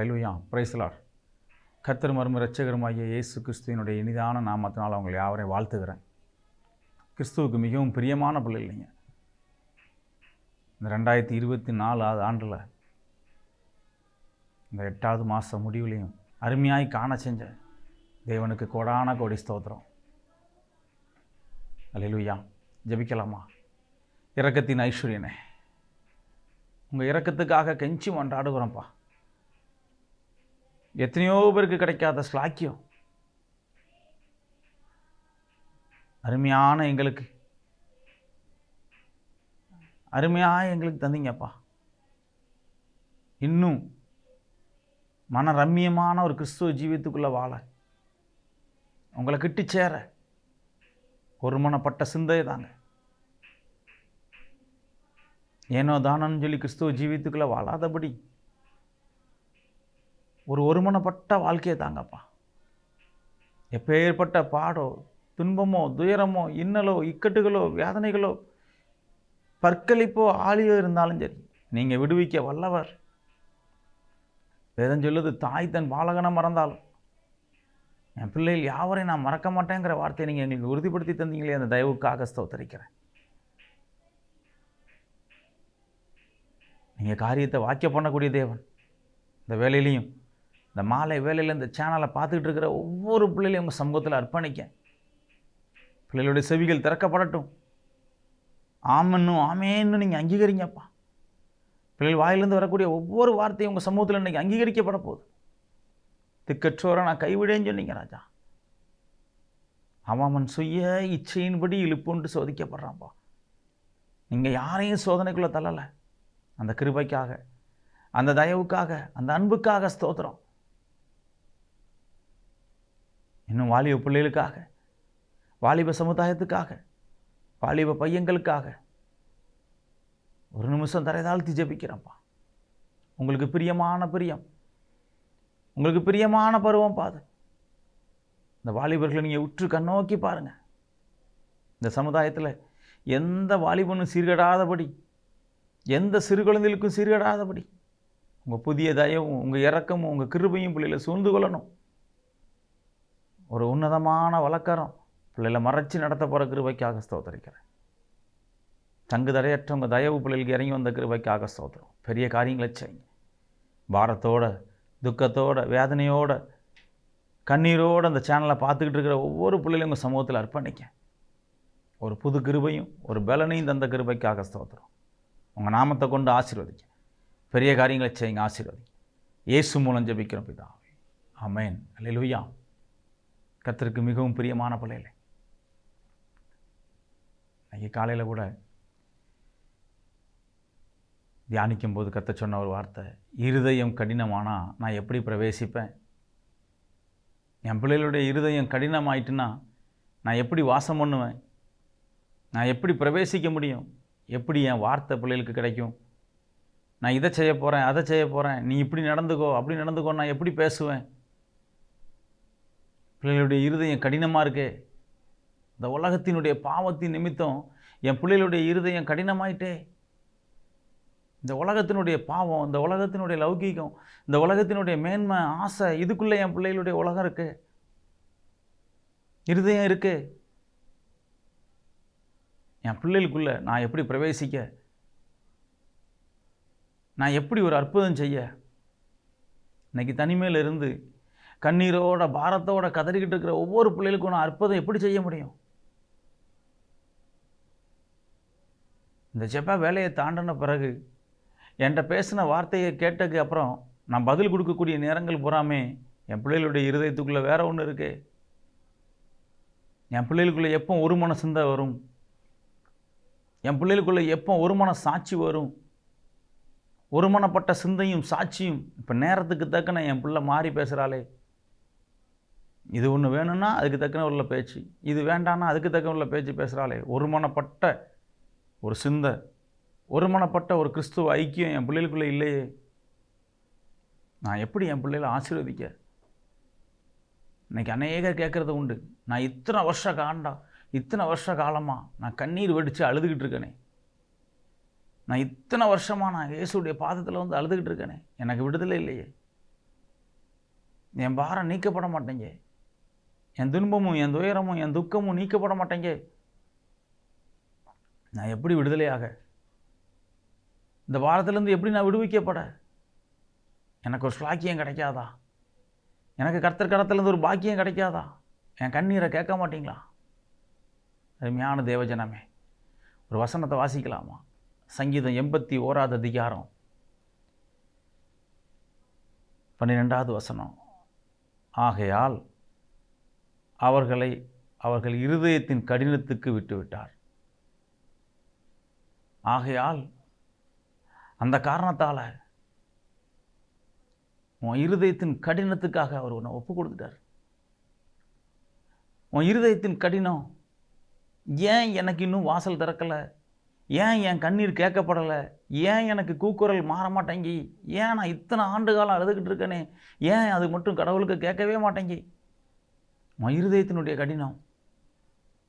Hallelujah, praise the Lord. கர்த்தரும் அருமை இரட்சகருமாகிய இயேசு கிறிஸ்துவினுடைய இனிதான நாமத்தினால் அவங்களை யாவரையும் வாழ்த்துகிறேன். கிறிஸ்துவுக்கு மிகவும் பிரியமான பிள்ளைகள் நீங்கள். இந்த 2024 ஆண்டில் இந்த 8வது மாத முடிவுலையும் அருமையாய் காண செஞ்ச தேவனுக்கு கோடான கோடி ஸ்தோத்திரம். அல்லேலூயா. ஜெபிக்கலாமா? இரக்கத்தின் ஐஸ்வர்யனே, உங்கள் இரக்கத்துக்காக கெஞ்சி மன்றாடுகிறோம்ப்பா. எத்தனையோ பேருக்கு கிடைக்காத ஸ்லாக்கியம் அருமையான எங்களுக்கு தந்தீங்கப்பா. இன்னும் மன ரம்மியமான ஒரு கிறிஸ்துவ ஜீவியத்துக்குள்ளே வாழ, உங்களை கிட்டி சேர ஒருமனப்பட்ட சிந்தையை தாங்க. ஏனோ தானன்னு சொல்லி கிறிஸ்துவ ஜீவியத்துக்குள்ளே வாழாதபடி ஒருமனப்பட்ட வாழ்க்கையை தாங்கப்பா. எப்பேற்பட்ட பாடோ, துன்பமோ, துயரமோ, இன்னலோ, இக்கட்டுகளோ, வேதனைகளோ, பற்களிப்போ, ஆளியோ இருந்தாலும் சரி, நீங்கள் விடுவிக்க வல்லவர். வேதம் சொல்லுது, தாய் தன் பாலகனை மறந்தாலும் என் பிள்ளைகள் யாவரையும் நான் மறக்க மாட்டேங்கிற வார்த்தையை நீங்கள் எங்களுக்கு உறுதிப்படுத்தி தந்தீங்களே, அந்த தயவுக்காக ஸ்தோத்திரிக்கிறேன். நீங்கள் காரியத்தை வாக்கிய பண்ணக்கூடிய தேவன். இந்த வேலையிலையும், இந்த மாலை வேலையில் இந்த சேனலை பார்த்துக்கிட்டு இருக்கிற ஒவ்வொரு பிள்ளைகளையும் உங்கள் சமூகத்தில் அர்ப்பணிக்க, பிள்ளைகளுடைய செவிகள் திறக்கப்படட்டும். ஆமன்னும் ஆமேன்னு நீங்கள் அங்கீகரிங்கப்பா. பிள்ளைகள் வாயிலிருந்து வரக்கூடிய ஒவ்வொரு வார்த்தையும் உங்கள் சமூகத்தில் இன்றைக்கி அங்கீகரிக்கப்பட போகுது. திக்கற்றோரை நான் கைவிடேன்னு சொன்னீங்க ராஜா. அவன் சுய இச்சையின்படி இழுப்புன்ட்டு சோதிக்கப்படுறான்ப்பா. நீங்கள் யாரையும் சோதனைக்குள்ளே தள்ளலை. அந்த கிருபைக்காக, அந்த தயவுக்காக, அந்த அன்புக்காக ஸ்தோத்திரம். இன்னும் வாலிப பிள்ளைகளுக்காக, வாலிப சமுதாயத்துக்காக, வாலிப பையங்களுக்காக ஒரு நிமிஷம் தரைதாழ்த்தி ஜெபிக்கிறேன்ப்பா. உங்களுக்கு பிரியமான பிரியம், உங்களுக்கு பிரியமான பருவம் பாது. இந்த வாலிபர்களை நீங்கள் உற்று கண்ணோக்கி பாருங்கள். இந்த சமுதாயத்தில் எந்த வாலிபனும் சீர்கடாதபடி, எந்த சிறு குழந்தைகளுக்கும் சீர்கடாதபடி உங்கள் புதிய தயவும், உங்கள் இரக்கமும், உங்கள் கிருபையும் பிள்ளைகளை சூழ்ந்து கொள்ளணும். ஒரு உன்னதமான வழக்கரம் பிள்ளைகளை மறைச்சி நடத்த போகிற கிருபைக்காக ஸ்தோத்திரிக்கிறேன். தங்கு தடையற்ற உங்கள் தயவு பிள்ளைகளுக்கு இறங்கி வந்த கிருபைக்காக ஸ்தோத்திரம். பெரிய காரியங்களை செய்யுங்க. பாரத்தோட, துக்கத்தோட, வேதனையோட, கண்ணீரோடு அந்த சேனலை பார்த்துக்கிட்டு இருக்கிற ஒவ்வொரு பிள்ளைகளும் உங்கள் சமூகத்தில் அர்ப்பணிக்க, ஒரு புது கிருபையும் ஒரு பலனையும் தந்த கிருபைக்காக ஸ்தோத்திரம். உங்கள் நாமத்தை கொண்டு ஆசீர்வதிக்க, பெரிய காரியங்களை செய்யுங்க, ஆசீர்வதிங்க. இயேசு மூலம் ஜெபிக்கிறோம் பிதாவே, ஆமென். அல்லேலூயா. கர்த்தருக்கு மிகவும் பிரியமான பிள்ளைகளே, அன்றைக்கி காலையில் கூட தியானிக்கும் போது கர்த்தர் சொன்ன ஒரு வார்த்தை, இருதயம் கடினமானா நான் எப்படி பிரவேசிப்பேன்? என் பிள்ளைகளுடைய இருதயம் கடினமாயிட்டுன்னா நான் எப்படி வாசம் பண்ணுவேன்? நான் எப்படி பிரவேசிக்க முடியும்? எப்படி என் வார்த்தை பிள்ளைகளுக்கு கிடைக்கும்? நான் இதை செய்ய போகிறேன், அதை செய்ய போகிறேன், நீ இப்படி நடந்துக்கோ, அப்படி நடந்துக்கோ, நான் எப்படி பேசுவேன்? பிள்ளைகளுடைய இருதயம் கடினமாக இருக்கே. இந்த உலகத்தினுடைய பாவத்தின் நிமித்தம் என் பிள்ளைகளுடைய இருதயம் கடினமாயிட்டே. இந்த உலகத்தினுடைய பாவம், இந்த உலகத்தினுடைய லௌகீகம், இந்த உலகத்தினுடைய மேன்மை, ஆசை, இதுக்குள்ளே என் பிள்ளைகளுடைய உலகம் இருக்கு, இருதயம் இருக்கு. என் பிள்ளைகளுக்குள்ளே நான் எப்படி பிரவேசிக்க, நான் எப்படி ஒரு அற்புதம் செய்ய? இன்னைக்கு தனிமையில் இருந்து கண்ணீரோட, பாரத்தோட கதறிக்கிட்டு இருக்கிற ஒவ்வொரு பிள்ளைகளுக்கும் நான் அற்புதம் எப்படி செய்ய முடியும்? இந்த ஜெப வேலையை தாண்டின பிறகு, என்கிட்ட பேசின வார்த்தையை கேட்டதுக்கு அப்புறம் நான் பதில் கொடுக்கக்கூடிய நேரங்கள் பூராமே என் பிள்ளைகளுடைய இருதயத்துக்குள்ளே வேற ஒன்று இருக்கு. என் பிள்ளைகளுக்குள்ளே எப்போ ஒரு மன சிந்தை வரும்? என் பிள்ளைகளுக்குள்ளே எப்போ ஒரு மன சாட்சி வரும்? ஒருமனப்பட்ட சிந்தையும் சாட்சியும். இப்போ நேரத்துக்கு தக்கன என் பிள்ளை மாறி பேசுகிறாளே, இது ஒன்று வேணும்னா அதுக்கு தக்கன உள்ள பேச்சு, இது வேண்டான்னா அதுக்கு தக்கன உள்ள பேச்சு பேசுகிறாளே. ஒருமனப்பட்ட ஒரு சிந்தை, ஒருமனப்பட்ட ஒரு கிறிஸ்துவ ஐக்கியம் என் பிள்ளைகளுக்குள்ளே இல்லையே. நான் எப்படி என் பிள்ளைகளை ஆசீர்வதிக்க? இன்றைக்கி அநேகர் கேட்குறது உண்டு, நான் இத்தனை வருஷ காலமாக நான் கண்ணீர் வெடித்து அழுதுகிட்டு இருக்கேனே, நான் இத்தனை வருஷமாக நான் இயேசுடைய பாதத்தில் வந்து அழுதுகிட்டு இருக்கேனே, எனக்கு விடுதலை இல்லையே. என் பாரம் நீக்கப்பட மாட்டேங்க, என் துன்பமும் என் துயரமும் என் துக்கமும் நீக்கப்பட மாட்டேங்க. நான் எப்படி விடுதலையாக, இந்த பாரத்திலேருந்து எப்படி நான் விடுவிக்கப்பட? எனக்கு ஒரு ஸ்லாக்கியம் கிடைக்காதா? எனக்கு கர்த்தர் கடத்திலேருந்து ஒரு பாக்கியம் கிடைக்காதா? என் கண்ணீரை கேட்க மாட்டீங்களா? அருமையான தேவஜனமே, ஒரு வசனத்தை வாசிக்கலாமா? சங்கீதம் 81 அதிகாரம் 12வது வசனம். ஆகையால் அவர்களை அவர்கள் இருதயத்தின் கடினத்துக்கு விட்டுவிட்டார். ஆகையால் அந்த காரணத்தால் உன் இருதயத்தின் கடினத்துக்காக அவர் உன்னை ஒப்பு கொடுத்துட்டார். உன் இருதயத்தின் கடினம், ஏன் எனக்கு இன்னும் வாசல் திறக்கலை, ஏன் என் கண்ணீர் கேட்கப்படலை, ஏன் எனக்கு கூக்குரல் மாற மாட்டேங்கி, ஏன் நான் இத்தனை ஆண்டு காலம் அழுதுகிட்டு இருக்கேனே, ஏன் அது மட்டும் கடவுளுக்கு கேட்கவே மாட்டேங்கி? உன் இருதயத்தினுடைய கடினம்.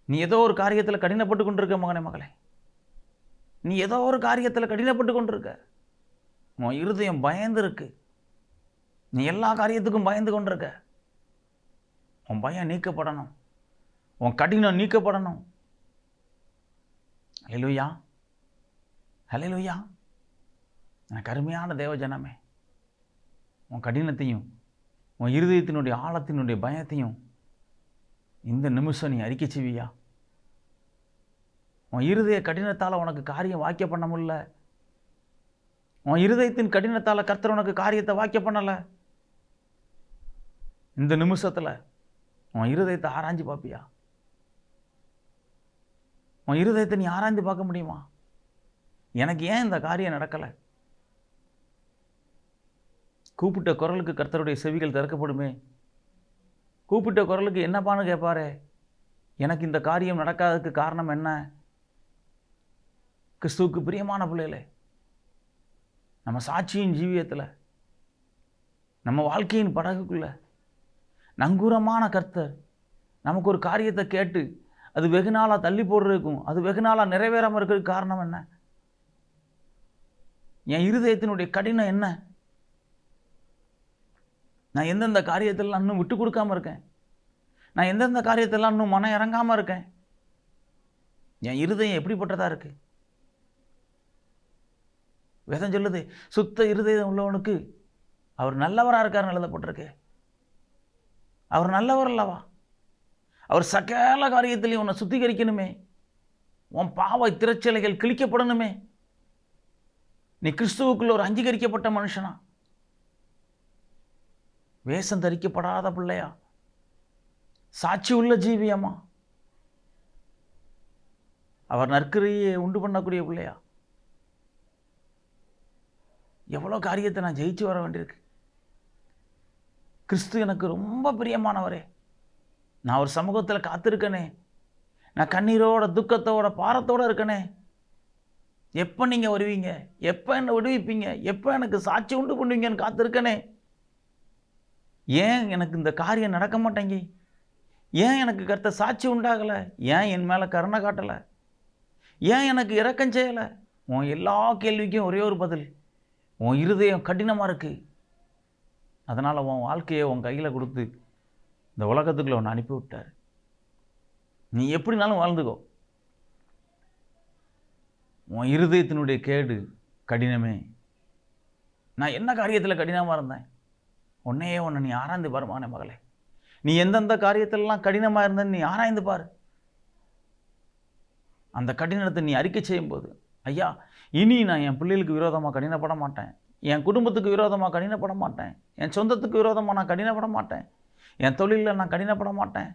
நீ ஏதோ ஒரு காரியத்தில் கடினப்பட்டு கொண்டிருக்க மகனே, மகளே, நீ ஏதோ ஒரு காரியத்தில் கடினப்பட்டு கொண்டிருக்க. உன் இருதயம் பயந்து இருக்கு. நீ எல்லா காரியத்துக்கும் பயந்து கொண்டிருக்க. உன் பயம் நீக்கப்படணும், உன் கடினம் நீக்கப்படணும். ஹல்லேலூயா, ஹல்லேலூயா. எனக்கு அருமையான தேவஜனமே, உன் கடினத்தையும் உன் இருதயத்தினுடைய ஆழத்தினுடைய பயத்தையும் இந்த நிமிஷம் நீ அறிக்கை செய்வியா? உன் இருதய கடினத்தால் உனக்கு காரியம் வாக்கிய பண்ண முடியல, உன் இருதயத்தின் கடினத்தால் கர்த்தர் உனக்கு காரியத்தை வாக்கிய பண்ணலை. இந்த நிமிஷத்தில் உன் இருதயத்தை ஆராய்ஞ்சு பார்ப்பியா? உன் இருதயத்தை நீ ஆராய்ந்து பார்க்க முடியுமா? எனக்கு ஏன் இந்த காரியம் நடக்கலை? கூப்பிட்ட குரலுக்கு கர்த்தருடைய செவிகள் திறக்கப்படுமே. கூப்பிட்ட குரலுக்கு என்னப்பான்னு கேட்பாரே, எனக்கு இந்த காரியம் நடக்காததுக்கு காரணம் என்ன? கிறிஸ்துவுக்கு பிரியமான பிள்ளைகளே, நம்ம சாட்சியின் ஜீவியத்தில், நம்ம வாழ்க்கையின் படகுக்குள்ள நங்கூரமான கர்த்தர் நமக்கு ஒரு காரியத்தை கேட்டு அது வெகு நாளாக தள்ளி போடுறதுக்கும் அது வெகு நாளாக நிறைவேறாமல் இருக்கிறதுக்கு காரணம் என்ன? என் இருதயத்தினுடைய கடினம் என்ன? நான் எந்தெந்த காரியத்தெல்லாம் இன்னும் விட்டு கொடுக்காம இருக்கேன்? நான் எந்தெந்த காரியத்தெல்லாம் இன்னும் மனம் இறங்காமல் இருக்கேன்? என் இருதயம் எப்படிப்பட்டதாக இருக்கு? வேதம் சொல்லுது, சுத்த இருதயம் உள்ளவனுக்கு அவர் நல்லவராக இருக்காருன்னு எழுதப்பட்டிருக்கு. அவர் நல்லவர் அல்லவா? அவர் சகல காரியத்திலையும் உன்னை சுத்திகரிக்கணுமே. உன் பாவ திரைச்சலைகள் கிழிக்கப்படணுமே. நீ கிறிஸ்துவுக்குள்ள ஒரு அங்கீகரிக்கப்பட்ட மனுஷனா, வேஷம் தரிக்கப்படாத பிள்ளையா, சாட்சி உள்ள ஜீவியமா, அவர் நற்கிரியை உண்டு பண்ணக்கூடிய பிள்ளையா? எவ்வளோ காரியத்தை நான் ஜெயிச்சு வர வேண்டியிருக்கு. கிறிஸ்து எனக்கு ரொம்ப பிரியமானவரே, நான் ஒரு சமூகத்தில் காத்திருக்கனே, நான் கண்ணீரோட துக்கத்தோட பாரத்தோடு இருக்கனே. எப்போ நீங்கள் வருவீங்க, எப்போ என்னை விடுவிப்பீங்க, எப்போ எனக்கு சாட்சி உண்டு பண்ணுவீங்கன்னு காத்திருக்கனே. ஏன் எனக்கு இந்த காரியம் நடக்க மாட்டேங்கி? ஏன் எனக்கு கர்த்தர் சாட்சி உண்டாகலை? ஏன் என் மேலே கருணை காட்டலை? ஏன் எனக்கு இரக்கம் செய்யலை? உன் எல்லா கேள்விக்கும் ஒரே ஒரு பதில், உன் இருதயம் கடினமாக இருக்குது. அதனால் உன் வாழ்க்கையை உன் கையில் கொடுத்து இந்த உலகத்துக்குள்ள ஒன்று அனுப்பி விட்டார். நீ எப்படினாலும் வாழ்ந்துக்கோ. உன் இருதயத்தினுடைய கேடு கடினமே. நான் என்ன காரியத்தில் கடினமாக இருந்தேன்? உன்னையே ஒன்று நீ ஆராய்ந்து பாருமான மகளே. நீ எந்தெந்த காரியத்திலலாம் கடினமாக இருந்தேன்னு நீ ஆராய்ந்து பாரு. அந்த கடினத்தை நீ அறிக்கை செய்யும்போது, ஐயா, இனி நான் என் பிள்ளைகளுக்கு விரோதமாக கடினப்பட மாட்டேன், என் குடும்பத்துக்கு விரோதமாக கடினப்பட மாட்டேன், என் சொந்தத்துக்கு விரோதமாக நான் கடினப்பட மாட்டேன், என் தொழிலில் நான் கடினப்பட மாட்டேன்,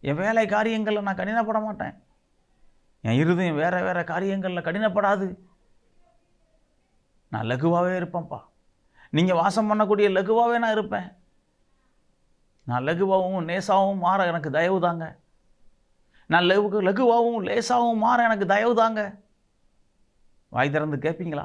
என் வேலை காரியங்களில் நான் கடினப்பட மாட்டேன், என் இருதயம் வேறு வேறு காரியங்களில் கடினப்படாது. நான் லகுவாகவே இருப்பேன்ப்பா. நீங்கள் வாசம் பண்ணக்கூடிய லகுவாகவே நான் இருப்பேன். நான் லகுவாகவும் லேசாகவும் மாற எனக்கு தயவு தாங்க. நான் லகுவாகவும் லேசாகவும் மாற எனக்கு தயவு தாங்க. வாய் திறந்து கேட்பீங்களா?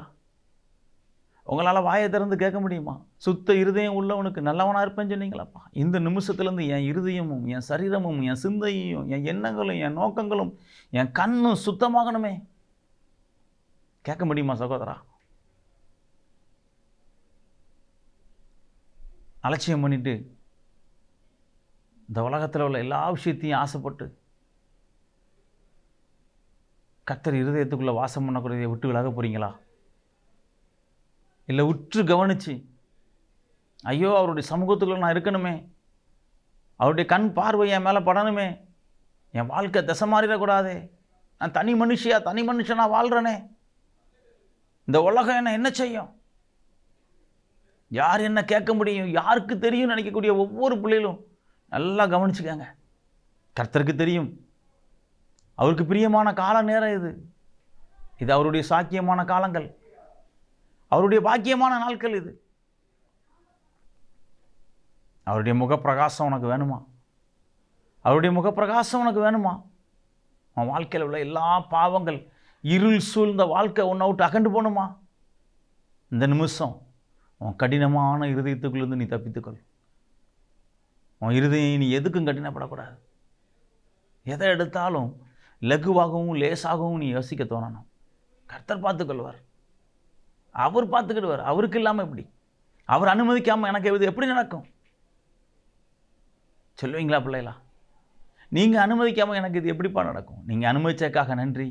உங்களால் வாயை திறந்து கேட்க முடியுமா? சுத்த இருதயம் உள்ளவனுக்கு நல்லவனாக இருப்பேன்னு சொன்னீங்களாப்பா. இந்த நிமிஷத்துலேருந்து என் இருதயமும் என் சரீரமும் என் சிந்தையும் என் எண்ணங்களும் என் நோக்கங்களும் என் கண்ணும் சுத்தமாகணுமே. கேட்க முடியுமா சகோதரா? அலட்சியம் பண்ணிட்டு இந்த உலகத்தில் உள்ள எல்லா விஷயத்தையும் ஆசைப்பட்டு கர்த்தர் இருதயத்துக்குள்ளே வாசம் பண்ணக்கூடியதை விட்டு விலக போகிறீங்களா? இல்லை உற்று கவனித்து, ஐயோ அவருடைய சமூகத்துக்குள்ள நான் இருக்கணுமே, அவருடைய கண் பார்வை என் மேலே படணுமே, என் வாழ்க்கை திசை மாறிடக்கூடாதே, நான் தனி மனுஷனாக வாழ்கிறேனே, இந்த உலகம் என்ன செய்யும், யார் என்ன கேட்க முடியும், யாருக்கு தெரியும் நினைக்கக்கூடிய ஒவ்வொரு பிள்ளைகளும் நல்லா கவனிச்சுக்கங்க. கர்த்தருக்கு தெரியும். அவருக்கு பிரியமான கால நேரம் இது அவருடைய சாக்கியமான காலங்கள், அவருடைய பாக்கியமான நாட்கள். இது அவருடைய முகப்பிரகாசம் உனக்கு வேணுமா? அவருடைய முகப்பிரகாசம் உனக்கு வேணுமா? உன் வாழ்க்கையில் உள்ள எல்லா பாவங்கள், இருள் சூழ்ந்த வாழ்க்கை உன்னை விட்டு அகண்டு போகணுமா? இந்த நிமிஷம் உன் கடினமான இருதயத்துக்குள்ளேருந்து நீ தப்பித்துக்கொள். உன் இருதயம் நீ எதுக்கும் கடினப்படக்கூடாது. எதை எடுத்தாலும் லகுவாகவும் லேசாகவும் நீ யோசிக்க தோணணும். கர்த்தர் பார்த்துக்கொள்வார், அவர் பார்த்துக்கிடுவார். அவருக்கு இல்லாமல் எப்படி? அவர் அனுமதிக்காமல் எனக்கு இது எப்படி நடக்கும் சொல்லுவீங்களா பிள்ளைகளா? நீங்கள் அனுமதிக்காமல் எனக்கு இது எப்படிப்பா நடக்கும்? நீங்கள் அனுமதிச்சதுக்காக நன்றி.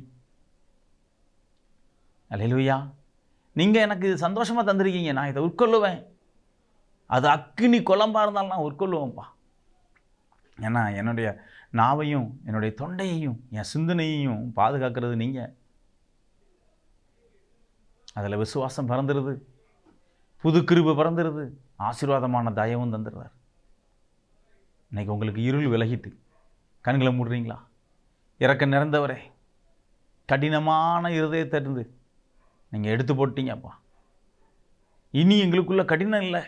அல்லேலூயா. நீங்கள் எனக்கு இது சந்தோஷமாக தந்திருக்கீங்க, நான் இதை உட்கொள்ளுவேன். அது அக்கினி குழம்பாக இருந்தாலும் நான் உட்கொள்ளுவேன்ப்பா. ஏன்னா என்னுடைய நாவையும் என்னுடைய தொண்டையையும் என் சிந்தனையையும் பாதுகாக்கிறது நீங்கள். அதில் விசுவாசம் பிறந்துடுது, புது கிருபை பிறந்துடுது, ஆசீர்வாதமான தயவும் தந்துடுறார். இன்னைக்கு உங்களுக்கு இருள் விலகிட்டு கண்களை மூடுறீங்களா? இறக்க நிறைந்தவரே, கடினமான இருதயத்திலிருந்து நீங்கள் எடுத்து போட்டீங்கப்பா. இனி எங்களுக்குள்ள கடினம் இல்லை,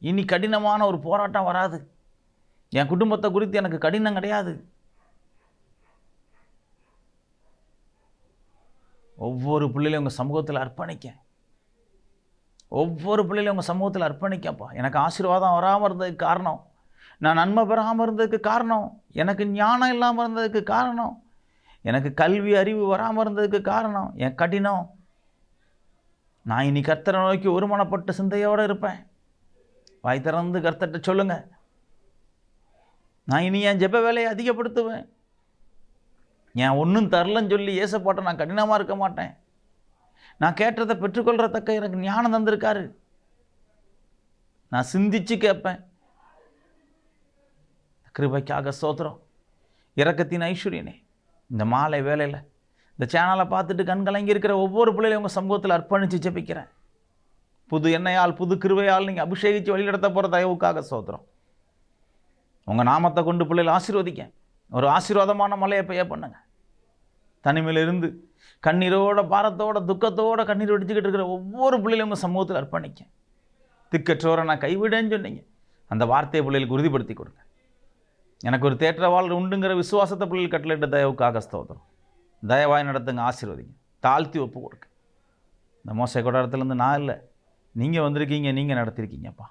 இனி கடினமான ஒரு போராட்டம் வராது. என் குடும்பத்தை குறித்து எனக்கு கடினம் கிடையாது. ஒவ்வொரு பிள்ளைகளையும் உங்கள் சமூகத்தில் அர்ப்பணிக்க, ஒவ்வொரு பிள்ளைகளையும் உங்கள் சமூகத்தில் அர்ப்பணிக்கப்பா. எனக்கு ஆசீர்வாதம் வராமல் இருந்ததுக்கு காரணம், நான் நன்மை பெறாமல் இருந்ததுக்கு காரணம், எனக்கு ஞானம் இல்லாமல் இருந்ததுக்கு காரணம், எனக்கு கல்வி அறிவு வராமல் இருந்ததுக்கு காரணம் என் கடினம். நான் இனி கர்த்தரை நோக்கி ஒருமனப்பட்ட சிந்தையோடு இருப்பேன். வாய் திறந்து கர்த்தர்கிட்ட சொல்லுங்கள். நான் இனி என் ஜெப வேலையை அதிகப்படுத்துவேன். என் ஒன்றும் தரலன்னு சொல்லி ஏசப்பாட்ட நான் கடினமாக இருக்க மாட்டேன். நான் கேட்டதை பெற்றுக்கொள்கிறதக்க எனக்கு ஞானம் தந்திருக்காரு. நான் சிந்திச்சு கேட்பேன். கிருபைக்காக ஸ்தோத்திரம். இரக்கத்தின் ஐஸ்வர்யனே, இந்த மாலை வேலையில் இந்த சேனலை பார்த்துட்டு கண்கலங்கி இருக்கிற ஒவ்வொரு பிள்ளைகளையும் உங்கள் சமூகத்தில் அர்ப்பணித்து ஜெபிக்கிறேன். புது எண்ணெயால் புது கிருபையால் நீங்கள் அபிஷேகித்து வழிநடத்த போகிற தயவுக்காக ஸ்தோத்திரம். உங்கள் நாமத்தை கொண்டு பிள்ளைகளை ஆசீர்வதிக்க, ஒரு ஆசீர்வாதமான மலையை பெய்ய பண்ணுங்க. தனிமையில் இருந்து கண்ணீரோட பாரத்தோட துக்கத்தோட கண்ணீர் வெடிச்சுக்கிட்டு இருக்கிற ஒவ்வொரு பிள்ளைகளும் உங்கள் சமூகத்தில் அர்ப்பணிக்க. திக்கற்றோரை நான் கைவிடேன்னு சொன்னீங்க, அந்த வார்த்தையை பிள்ளைகளுக்கு உறுதிப்படுத்தி கொடுங்க. எனக்கு ஒரு தேற்றவாளர் உண்டுங்கிற விசுவாசத்தை பிள்ளைகள் கட்டளையிட்ட தயவுக்காக ஸ்தோத்திரம். தயவாய் நடத்துங்க, ஆசீர்வதிங்க, தாழ்த்தி ஒப்பு கொடுங்க. இந்த மோசை கொடாரத்துலேருந்து நான் இல்லை, நீங்கள் வந்திருக்கீங்க, நீங்கள் நடத்திருக்கீங்கப்பா.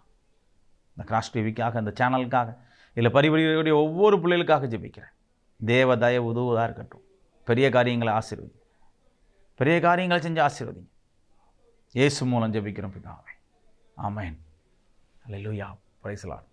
இந்த கிராஸ் டிவிக்காக, இந்த சேனலுக்காக, இல்லை பரிபரியுடைய ஒவ்வொரு பிள்ளைகளுக்காக ஜெபிக்கிறேன். தேவ தயவு உதவுவதாக இருக்கட்டும். பெரிய காரியங்களை ஆசீர்வதிங்க, பெரிய காரியங்களை செஞ்சு ஆசீர்வதிங்க. இயேசு மூலம் ஜெபிக்கிறோம் பிதாவே, ஆமென். அல்லேலூயா. Praise the Lord.